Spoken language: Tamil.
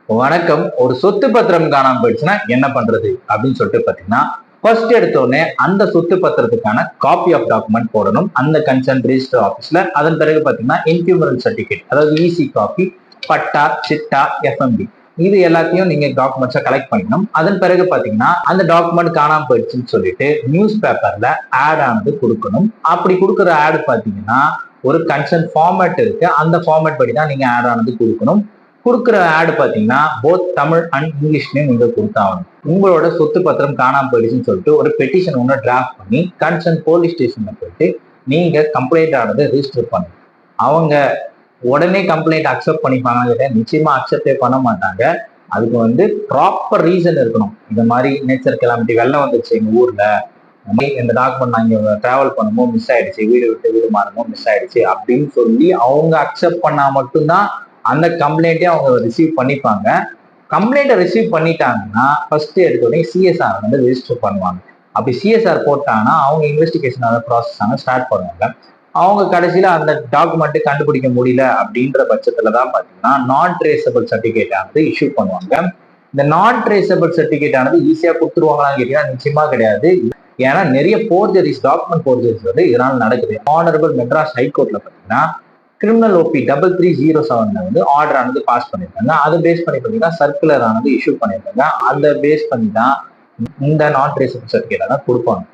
வணக்கம். ஒரு சொத்து பத்திரம் காணாம போயிடுச்சுன்னா என்ன பண்றது அப்படின்னு சொல்லிட்டு பாத்தீங்கன்னா, ஃபர்ஸ்ட் எடுத்தோடனே அந்த சொத்து பத்திரத்துக்கான காப்பி ஆஃப் டாக்குமெண்ட் போடணும் அந்த கன்சர்ன் ரிஜிஸ்டர் ஆபீஸ்ல. அதன் பிறகு பாத்தீங்கன்னா இன்க்யூமரல் சர்டிபிகேட், அதாவது இசி காப்பி, பட்டா, சிட்டா, எஃப்எம்பி, இது எல்லாத்தையும் நீங்க டாக்குமெண்ட்ஸை கலெக்ட் பண்ணிக்கணும். அதன் பிறகு பாத்தீங்கன்னா அந்த டாக்குமெண்ட் காணாம போயிடுச்சுன்னு சொல்லிட்டு நியூஸ் பேப்பர்ல ஆட் ஆனது கொடுக்கணும். அப்படி கொடுக்குற ஆட் பாத்தீங்கன்னா ஒரு கன்சர்ன் ஃபார்மேட் இருக்கு, அந்த ஃபார்மேட் படி தான் நீங்க ஆட் ஆனது கொடுக்கணும். கொடுக்குற ஆடு பாத்தீங்கன்னா போத் தமிழ் அண்ட் இங்கிலீஷ்லயும் நீங்க கொடுத்தாகணும். உங்களோட சொத்து பத்திரம் காணாம போயிடுச்சுன்னு சொல்லிட்டு ஒரு பெட்டிஷன் ஒன்று டிராஃப்ட் பண்ணி கன்சர்ன் போலீஸ் ஸ்டேஷன்ல போயிட்டு நீங்க கம்ப்ளைண்ட் ஆனதை ரிஜிஸ்டர் பண்ணுங்க. அவங்க உடனே கம்ப்ளைண்ட் அக்செப்ட் பண்ணிப்பாங்க, நிச்சயமா அக்செப்டே பண்ண மாட்டாங்க. அதுக்கு ப்ராப்பர் ரீசன் இருக்கணும். இந்த மாதிரி நேச்சர் கிளம்பிட்டு வெள்ளம் வந்துச்சு எங்க ஊர்ல, இந்த டாக்குமெண்ட் நான் இங்க டிராவல் பண்ணும்போது மிஸ் ஆயிடுச்சு, வீடு விட்டு வீடு மாறும்போது மிஸ் ஆயிடுச்சு அப்படின்னு சொல்லி அவங்க அக்செப்ட் பண்ணா மட்டும்தான் அந்த கம்ப்ளைண்ட்டே அவங்க ரிசீவ் பண்ணிப்பாங்க. கம்ப்ளைண்ட்டை ரிசீவ் பண்ணிட்டாங்கன்னா ஃபர்ஸ்ட் எடுத்தோடனே சிஎஸ்ஆர் ரெஜிஸ்டர் பண்ணுவாங்க. அப்படி சிஎஸ்ஆர் போட்டாங்கன்னா அவங்க இன்வெஸ்டிகேஷன் ப்ராசஸ் ஸ்டார்ட் பண்ணுவாங்க. அவங்க கடைசியில அந்த டாக்குமெண்ட் கண்டுபிடிக்க முடியல அப்படின்ற பட்சத்துல தான் பாத்தீங்கன்னா நான் ட்ரேசபிள் சர்டிபிகேட் ஆனது இஷ்யூ பண்ணுவாங்க. இந்த நான் ட்ரேசபிள் சர்டிபிகேட் ஆனது ஈஸியா கொடுத்துருவாங்களான்னு கேட்டீங்கன்னா நிச்சயமா கிடையாது. ஏன்னா நிறைய போர்ஜரிஸ், டாக்குமெண்ட் போர்ஜரிஸ் இதனால நடக்குது. ஆனரபிள் மெட்ராஸ் ஹைகோர்ட்ல பாத்தீங்கன்னா கிரிமினல் ஓபி 3307 ஆர்டர் ஆனது பாஸ் பண்ணிருக்காங்க. அதை பேஸ் பண்ணி பார்த்தீங்கன்னா சர்க்குலர் ஆனது இஷ்யூ பண்ணிருக்காங்க. அதை பேஸ் பண்ணி தான் இந்த நான் ட்ரேசபிள் சர்டிபிகேட் கொடுப்பாங்க.